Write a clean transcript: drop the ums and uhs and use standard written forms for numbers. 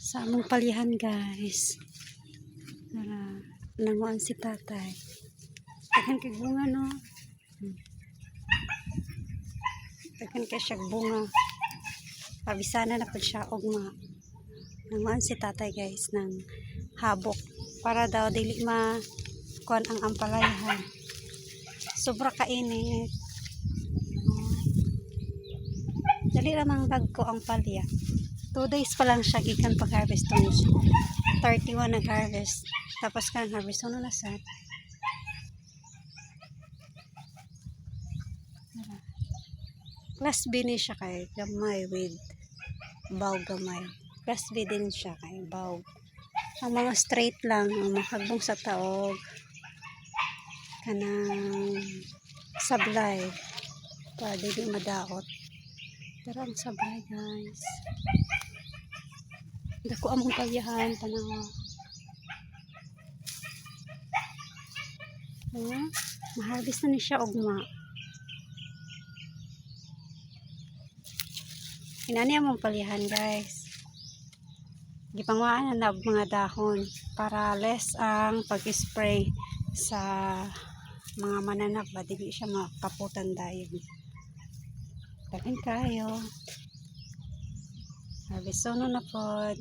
Sa among palihan guys. Nanguan si tatay. Tagan kay bunga no. Tagan kay siya bunga. Pabisana na po siya ugma. Nanguan si tatay guys ng habok para daw dili ma kuan ang ampalayahan. Sobra kainit. Dali lamang dagko ang palya. 2 days pa lang siya gikan pag-harvest to. 31 nag-harvest. Tapos kan harvest ano na sad. Class B ni siya kay gamay with bawg gamay. Class B din siya kay bawg. Ang mga straight lang ang makagbong sa taog kanang sablay para dili madaot. Pero ang sablay guys. Dako among palyahan tanawa. Maharvest na ni siya ugma. Inani among palyahan guys. Gipangwaan na mga dahon para less ang pag-spray sa mga mananap ba dili siya makaputan dayon. Dagan kayo. Harvest na pod.